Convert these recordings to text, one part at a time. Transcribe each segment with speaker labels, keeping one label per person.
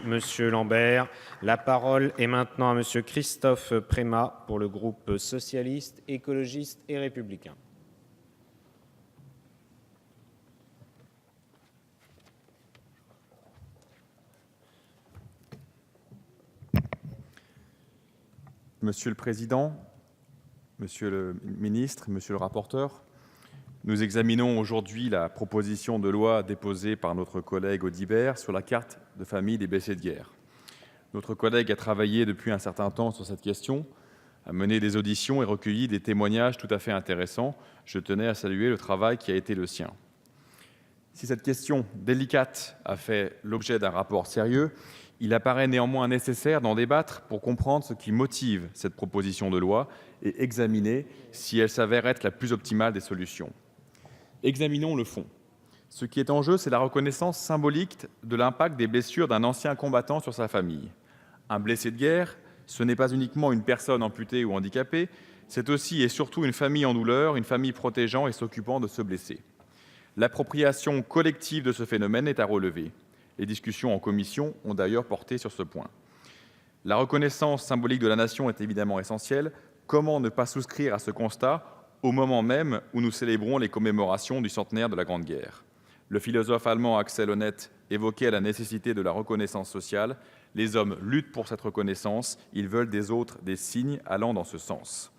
Speaker 1: Monsieur Lambert. La parole est maintenant à Monsieur Christophe Prémat pour le groupe socialiste, écologiste et républicain.
Speaker 2: Monsieur le Président, Monsieur le Ministre, Monsieur le rapporteur, nous examinons aujourd'hui la proposition de loi déposée par notre collègue Audibert sur la carte de famille des blessés de guerre. Notre collègue a travaillé depuis un certain temps sur cette question, a mené des auditions et recueilli des témoignages tout à fait intéressants. Je tenais à saluer le travail qui a été le sien. Si cette question délicate a fait l'objet d'un rapport sérieux, il apparaît néanmoins nécessaire d'en débattre pour comprendre ce qui motive cette proposition de loi et examiner si elle s'avère être la plus optimale des solutions. Examinons le fond. Ce qui est en jeu, c'est la reconnaissance symbolique de l'impact des blessures d'un ancien combattant sur sa famille. Un blessé de guerre, ce n'est pas uniquement une personne amputée ou handicapée, c'est aussi et surtout une famille en douleur, une famille protégeant et s'occupant de ce blessé. L'appropriation collective de ce phénomène est à relever. Les discussions en commission ont d'ailleurs porté sur ce point. La reconnaissance symbolique de la Nation est évidemment essentielle. Comment ne pas souscrire à ce constat au moment même où nous célébrons les commémorations du centenaire de la Grande Guerre? Le philosophe allemand Axel Honneth évoquait la nécessité de la reconnaissance sociale. Les hommes luttent pour cette reconnaissance, ils veulent des autres des signes allant dans ce sens.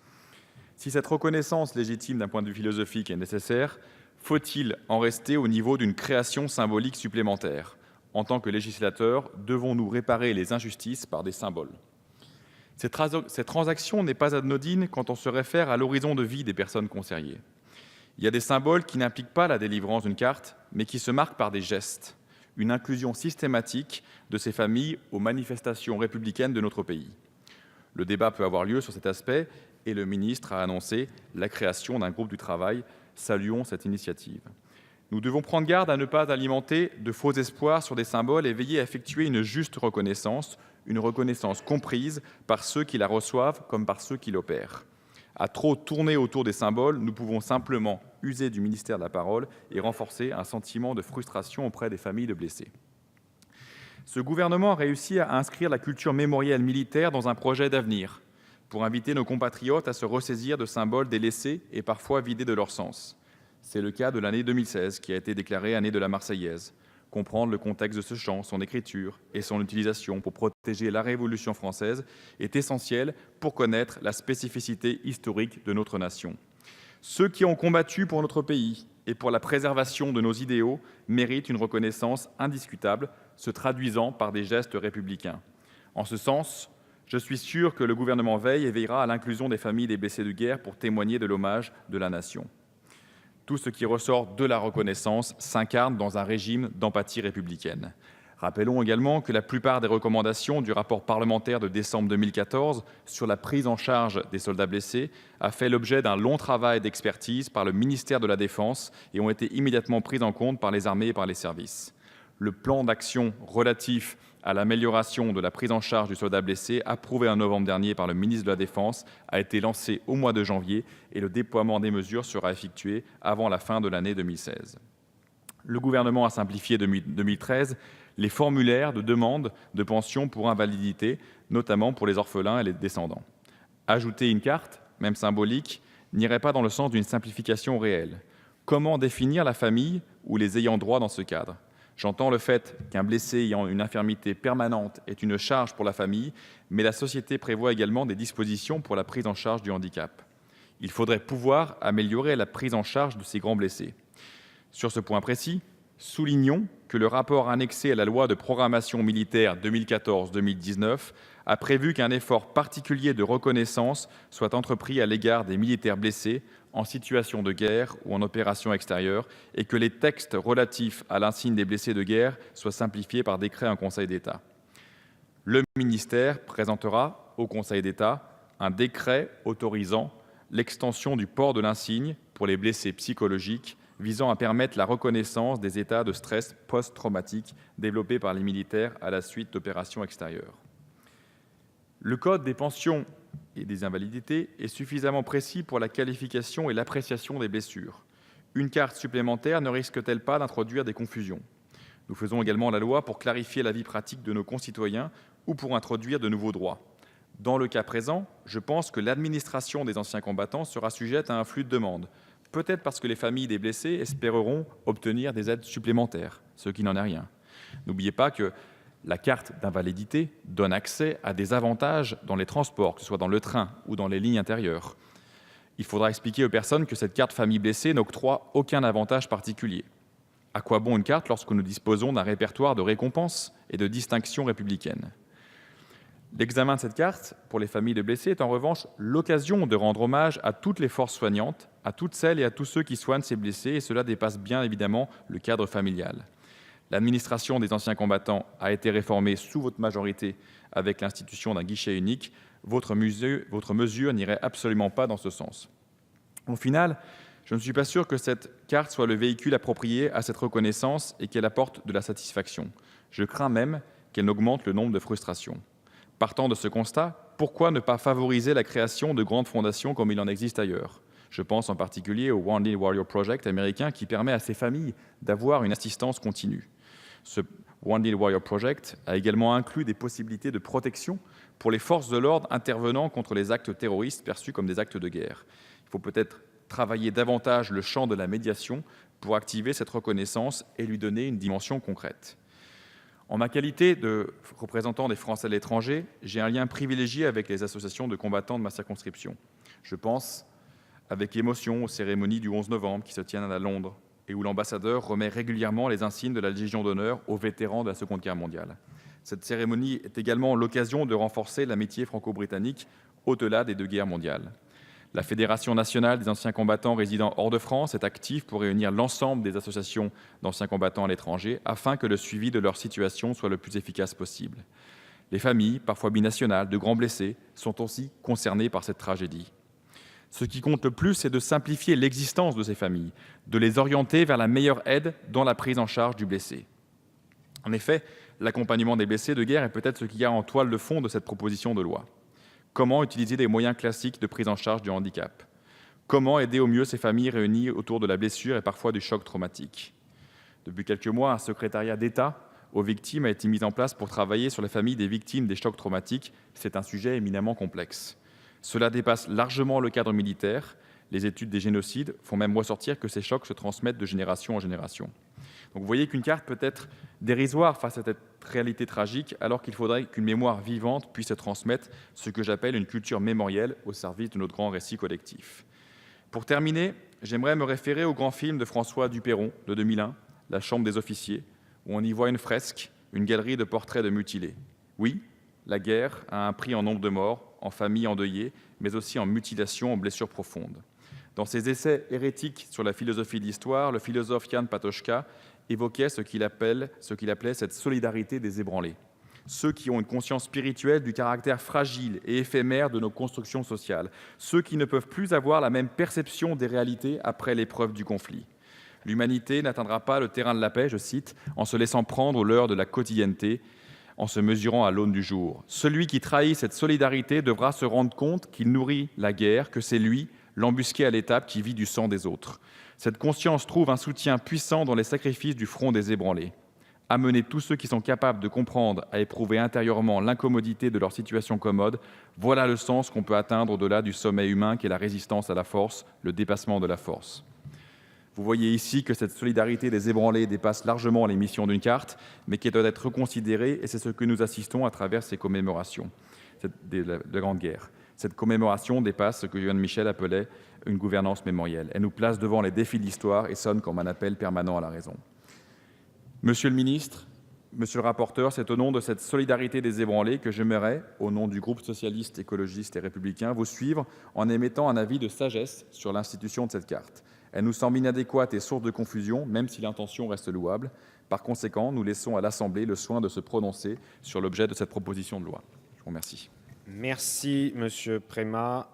Speaker 2: Si cette reconnaissance légitime d'un point de vue philosophique est nécessaire, faut-il en rester au niveau d'une création symbolique supplémentaire? En tant que législateurs, devons-nous réparer les injustices par des symboles? Cette transaction n'est pas anodine quand on se réfère à l'horizon de vie des personnes concernées. Il y a des symboles qui n'impliquent pas la délivrance d'une carte, mais qui se marquent par des gestes, une inclusion systématique de ces familles aux manifestations républicaines de notre pays. Le débat peut avoir lieu sur cet aspect et le ministre a annoncé la création d'un groupe du travail. Saluons cette initiative. Nous devons prendre garde à ne pas alimenter de faux espoirs sur des symboles et veiller à effectuer une juste reconnaissance, une reconnaissance comprise par ceux qui la reçoivent comme par ceux qui l'opèrent. À trop tourner autour des symboles, nous pouvons simplement user du ministère de la parole et renforcer un sentiment de frustration auprès des familles de blessés. Ce gouvernement a réussi à inscrire la culture mémorielle militaire dans un projet d'avenir pour inviter nos compatriotes à se ressaisir de symboles délaissés et parfois vidés de leur sens. C'est le cas de l'année 2016 qui a été déclarée année de la Marseillaise. Comprendre le contexte de ce chant, son écriture et son utilisation pour protéger la Révolution française est essentiel pour connaître la spécificité historique de notre nation. Ceux qui ont combattu pour notre pays et pour la préservation de nos idéaux méritent une reconnaissance indiscutable, se traduisant par des gestes républicains. En ce sens, je suis sûr que le gouvernement veille et veillera à l'inclusion des familles des blessés de guerre pour témoigner de l'hommage de la nation. Tout ce qui ressort de la reconnaissance s'incarne dans un régime d'empathie républicaine. Rappelons également que la plupart des recommandations du rapport parlementaire de décembre 2014 sur la prise en charge des soldats blessés a fait l'objet d'un long travail d'expertise par le ministère de la Défense et ont été immédiatement prises en compte par les armées et par les services. Le plan d'action relatif à l'amélioration de la prise en charge du soldat blessé, approuvé en novembre dernier par le ministre de la Défense, a été lancé au mois de janvier et le déploiement des mesures sera effectué avant la fin de l'année 2016. Le gouvernement a simplifié depuis 2013 les formulaires de demande de pension pour invalidité, notamment pour les orphelins et les descendants. Ajouter une carte, même symbolique, n'irait pas dans le sens d'une simplification réelle. Comment définir la famille ou les ayants droit dans ce cadre ? J'entends le fait qu'un blessé ayant une infirmité permanente est une charge pour la famille, mais la société prévoit également des dispositions pour la prise en charge du handicap. Il faudrait pouvoir améliorer la prise en charge de ces grands blessés. Sur ce point précis, soulignons que le rapport annexé à la loi de programmation militaire 2014-2019 a prévu qu'un effort particulier de reconnaissance soit entrepris à l'égard des militaires blessés en situation de guerre ou en opération extérieure et que les textes relatifs à l'insigne des blessés de guerre soient simplifiés par décret en Conseil d'État. Le ministère présentera au Conseil d'État un décret autorisant l'extension du port de l'insigne pour les blessés psychologiques visant à permettre la reconnaissance des états de stress post-traumatique développés par les militaires à la suite d'opérations extérieures. Le Code des pensions et des invalidités est suffisamment précis pour la qualification et l'appréciation des blessures. Une carte supplémentaire ne risque-t-elle pas d'introduire des confusions ? Nous faisons également la loi pour clarifier la vie pratique de nos concitoyens ou pour introduire de nouveaux droits. Dans le cas présent, je pense que l'administration des anciens combattants sera sujette à un flux de demandes, peut-être parce que les familles des blessés espéreront obtenir des aides supplémentaires, ce qui n'en est rien. N'oubliez pas que la carte d'invalidité donne accès à des avantages dans les transports, que ce soit dans le train ou dans les lignes intérieures. Il faudra expliquer aux personnes que cette carte famille blessée n'octroie aucun avantage particulier. À quoi bon une carte lorsque nous disposons d'un répertoire de récompenses et de distinctions républicaines ? L'examen de cette carte pour les familles de blessés est en revanche l'occasion de rendre hommage à toutes les forces soignantes, à toutes celles et à tous ceux qui soignent ces blessés, et cela dépasse bien évidemment le cadre familial. L'administration des anciens combattants a été réformée sous votre majorité avec l'institution d'un guichet unique. Votre mesure n'irait absolument pas dans ce sens. Au final, je ne suis pas sûr que cette carte soit le véhicule approprié à cette reconnaissance et qu'elle apporte de la satisfaction. Je crains même qu'elle n'augmente le nombre de frustrations. Partant de ce constat, pourquoi ne pas favoriser la création de grandes fondations comme il en existe ailleurs ? Je pense en particulier au Wounded Warrior Project américain qui permet à ces familles d'avoir une assistance continue. Ce Wounded Warrior Project a également inclus des possibilités de protection pour les forces de l'ordre intervenant contre les actes terroristes perçus comme des actes de guerre. Il faut peut-être travailler davantage le champ de la médiation pour activer cette reconnaissance et lui donner une dimension concrète. En ma qualité de représentant des Français à l'étranger, j'ai un lien privilégié avec les associations de combattants de ma circonscription. Je pense avec émotion aux cérémonies du 11 novembre qui se tiennent à Londres et où l'ambassadeur remet régulièrement les insignes de la Légion d'honneur aux vétérans de la Seconde Guerre mondiale. Cette cérémonie est également l'occasion de renforcer l'amitié franco-britannique au-delà des deux guerres mondiales. La Fédération nationale des anciens combattants résidant hors de France est active pour réunir l'ensemble des associations d'anciens combattants à l'étranger afin que le suivi de leur situation soit le plus efficace possible. Les familles, parfois binationales, de grands blessés sont aussi concernées par cette tragédie. Ce qui compte le plus, c'est de simplifier l'existence de ces familles, de les orienter vers la meilleure aide dans la prise en charge du blessé. En effet, l'accompagnement des blessés de guerre est peut-être ce qu'il y a en toile de fond de cette proposition de loi. Comment utiliser les moyens classiques de prise en charge du handicap ? Comment aider au mieux ces familles réunies autour de la blessure et parfois du choc traumatique ? Depuis quelques mois, un secrétariat d'État aux victimes a été mis en place pour travailler sur les familles des victimes des chocs traumatiques. C'est un sujet éminemment complexe. Cela dépasse largement le cadre militaire. Les études des génocides font même ressortir que ces chocs se transmettent de génération en génération. Donc vous voyez qu'une carte peut être dérisoire face à cette réalité tragique, alors qu'il faudrait qu'une mémoire vivante puisse se transmettre, ce que j'appelle une culture mémorielle au service de notre grand récit collectif. Pour terminer, j'aimerais me référer au grand film de François Dupeyron de 2001, La Chambre des officiers, où on y voit une fresque, une galerie de portraits de mutilés. Oui, la guerre a un prix en nombre de morts, en familles endeuillées, mais aussi en mutilations, en blessures profondes. Dans ses essais hérétiques sur la philosophie de l'histoire, le philosophe Jan Patočka évoquait ce qu'il appelait cette solidarité des ébranlés, ceux qui ont une conscience spirituelle du caractère fragile et éphémère de nos constructions sociales, ceux qui ne peuvent plus avoir la même perception des réalités après l'épreuve du conflit. L'humanité n'atteindra pas le terrain de la paix, je cite, en se laissant prendre aux leurres de la quotidienneté, en se mesurant à l'aune du jour. Celui qui trahit cette solidarité devra se rendre compte qu'il nourrit la guerre, que c'est lui, l'embusqué à l'étape, qui vit du sang des autres. Cette conscience trouve un soutien puissant dans les sacrifices du front des ébranlés. Amener tous ceux qui sont capables de comprendre à éprouver intérieurement l'incommodité de leur situation commode, voilà le sens qu'on peut atteindre au-delà du sommet humain qu'est la résistance à la force, le dépassement de la force. Vous voyez ici que cette solidarité des ébranlés dépasse largement les missions d'une carte, mais qui doit être reconsidérée, et c'est ce que nous assistons à travers ces commémorations de la Grande Guerre. Cette commémoration dépasse ce que Yohann Michel appelait une gouvernance mémorielle. Elle nous place devant les défis de l'histoire et sonne comme un appel permanent à la raison. Monsieur le ministre, monsieur le rapporteur, c'est au nom de cette solidarité des ébranlés que j'aimerais, au nom du groupe socialiste, écologiste et républicain, vous suivre en émettant un avis de sagesse sur l'institution de cette carte. Elle nous semble inadéquate et source de confusion, même si l'intention reste louable. Par conséquent, nous laissons à l'Assemblée le soin de se prononcer sur l'objet de cette proposition de loi. Je vous remercie.
Speaker 1: Merci, Monsieur Prémat.